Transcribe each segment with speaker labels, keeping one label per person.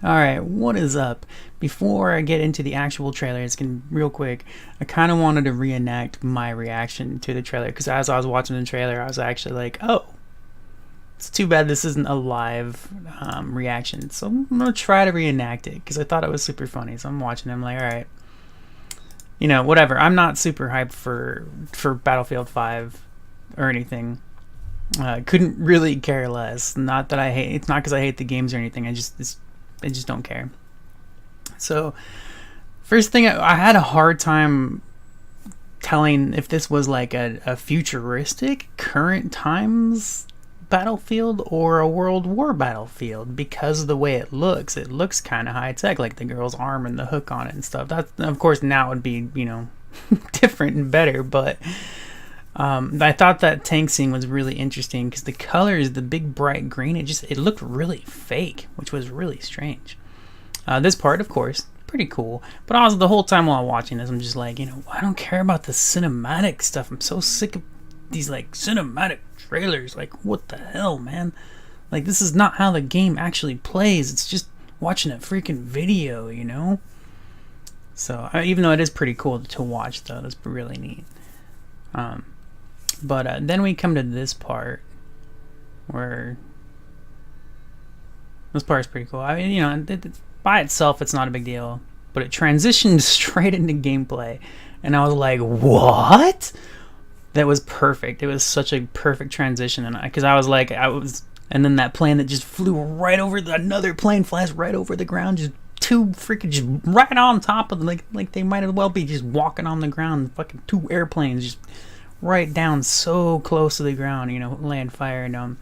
Speaker 1: Alright, what is up? Before I get into the actual trailer, it's gonna real quick. I kind of wanted to reenact my reaction to the trailer because as I was watching the trailer, I was actually like, oh, it's too bad this isn't a live reaction. So I'm gonna try to reenact it because I thought it was super funny. So I'm watching it, I'm like, alright, whatever. I'm not super hyped for Battlefield 5 or anything. Couldn't really care less. Not that I hate. It's not because I hate the games or anything. I just don't care. So, first thing, I had a hard time telling if this was like a futuristic, current times Battlefield or a World War Battlefield because of the way it looks. It looks kind of high tech, like the girl's arm and the hook on it and stuff. That, of course, now would be different and better, but. I thought that tank scene was really interesting because the colors, the big bright green, it looked really fake, which was really strange. This part, of course, pretty cool. But also the whole time while watching this, I'm just like, I don't care about the cinematic stuff. I'm so sick of these like cinematic trailers. Like, what the hell, man? Like, this is not how the game actually plays. It's just watching a freaking video, So even though it is pretty cool to watch, though, that's really neat. But then we come to this part where this part is pretty cool. I mean, by itself, it's not a big deal, but it transitions straight into gameplay, and I was like, "What?" That was perfect. It was such a perfect transition, and because and then that plane that just flew right over another plane flies right over the ground, just just right on top of them, like they might as well be just walking on the ground. Fucking two airplanes just. Right down so close to the ground, land fire, and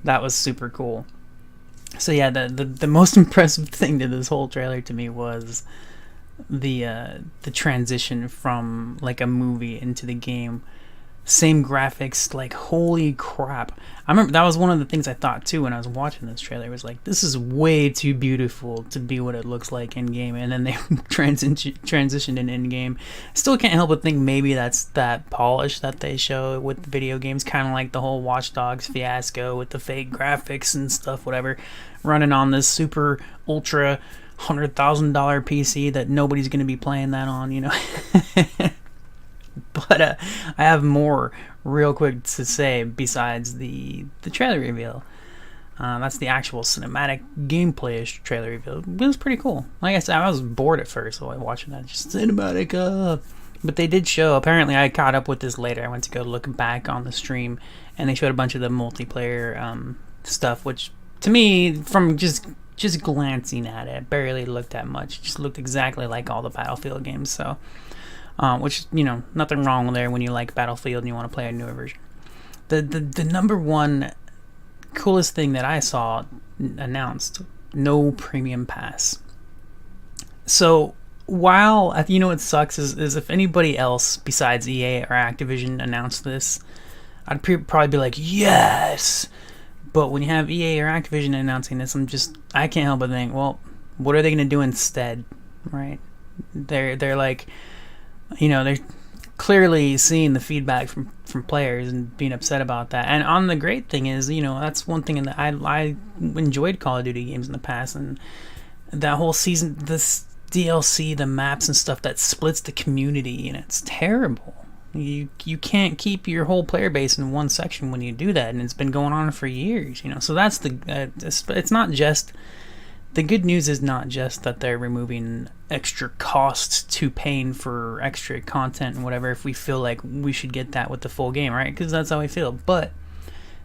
Speaker 1: that was super cool. So yeah, the most impressive thing to this whole trailer to me was the transition from like a movie into the game. Same graphics, like holy crap. I remember that was one of the things I thought too when I was watching this trailer. It was like, this is way too beautiful to be what it looks like in game, and then they transitioned in game. Still can't help but think maybe that's that polish that they show with the video games, kind of like the whole Watch Dogs fiasco with the fake graphics and stuff, whatever, running on this super ultra $100,000 PC that nobody's gonna be playing that on, But I have more real quick to say besides the trailer reveal. That's the actual cinematic gameplay-ish trailer reveal. It was pretty cool. Like I said, I was bored at first while watching that. Just cinematic. But they did show. Apparently, I caught up with this later. I went to go look back on the stream, and they showed a bunch of the multiplayer stuff, which to me, from just glancing at it, barely looked that much. It just looked exactly like all the Battlefield games. So. Which, nothing wrong there when you like Battlefield and you want to play a newer version. The number one coolest thing that I saw announced, no premium pass. So while, what sucks is if anybody else besides EA or Activision announced this, I'd probably be like, yes! But when you have EA or Activision announcing this, I can't help but think, well, what are they going to do instead, right? They're like... they're clearly seeing the feedback from players and being upset about that. And on the great thing is, that's one thing that I enjoyed Call of Duty games in the past, and that whole season, this DLC, the maps and stuff that splits the community, and it's terrible. You can't keep your whole player base in one section when you do that, and it's been going on for years. So that's it's not just. The good news is not just that they're removing extra costs to paying for extra content and whatever if we feel like we should get that with the full game, right? Because that's how we feel. But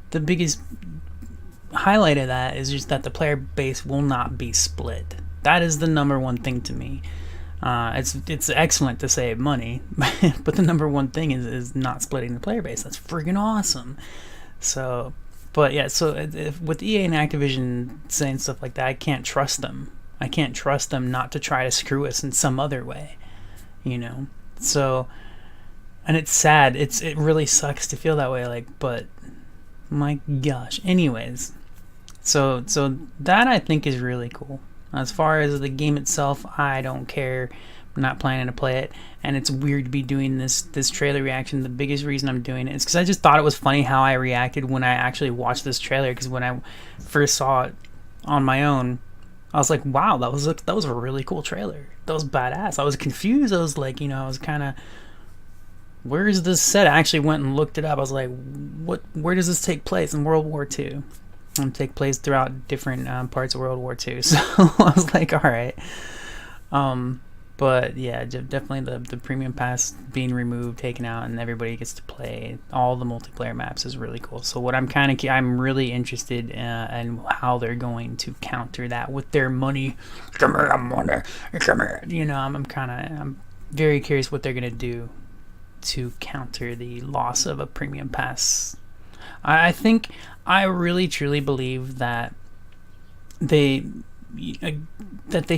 Speaker 1: the biggest highlight of that is just that the player base will not be split. That is the number one thing to me. It's excellent to save money, but the number one thing is not splitting the player base. That's freaking awesome. So... But yeah, so with EA and Activision saying stuff like that, I can't trust them. I can't trust them not to try to screw us in some other way, So, and it's sad. It really sucks to feel that way. But my gosh. Anyways, so that I think is really cool. As far as the game itself, I don't care. I'm not planning to play it, and it's weird to be doing this trailer reaction. The biggest reason I'm doing it is because I just thought it was funny how I reacted when I actually watched this trailer, because when I first saw it on my own, I was like, wow, that was a really cool trailer. That was badass. I was confused. I was like, I was kind of, where is this set? I actually went and looked it up. I was like, what? Where does this take place in World War II? And take place throughout different parts of World War II. So I was like, all right. But yeah, definitely the premium pass being removed, taken out, and everybody gets to play all the multiplayer maps is really cool. So what I'm really interested in how they're going to counter that with their money. Come here, money. Come here. I'm very curious what they're gonna do to counter the loss of a premium pass. I think I really truly believe that they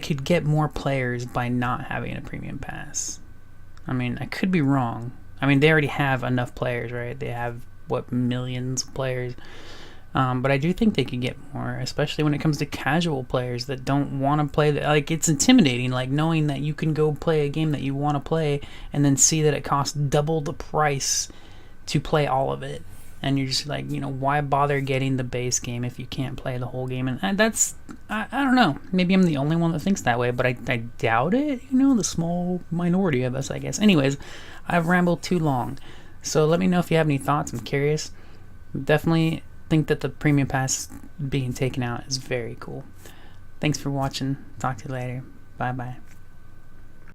Speaker 1: could get more players by not having a premium pass. I mean, I could be wrong. I mean, they already have enough players, right? They have millions of players. But I do think they could get more, especially when it comes to casual players that don't want to play. Like, it's intimidating, like knowing that you can go play a game that you want to play and then see that it costs double the price to play all of it. And you're just like, why bother getting the base game if you can't play the whole game? And that's, I don't know. Maybe I'm the only one that thinks that way, but I doubt it. The small minority of us, I guess. Anyways, I've rambled too long. So let me know if you have any thoughts. I'm curious. Definitely think that the premium pass being taken out is very cool. Thanks for watching. Talk to you later. Bye-bye.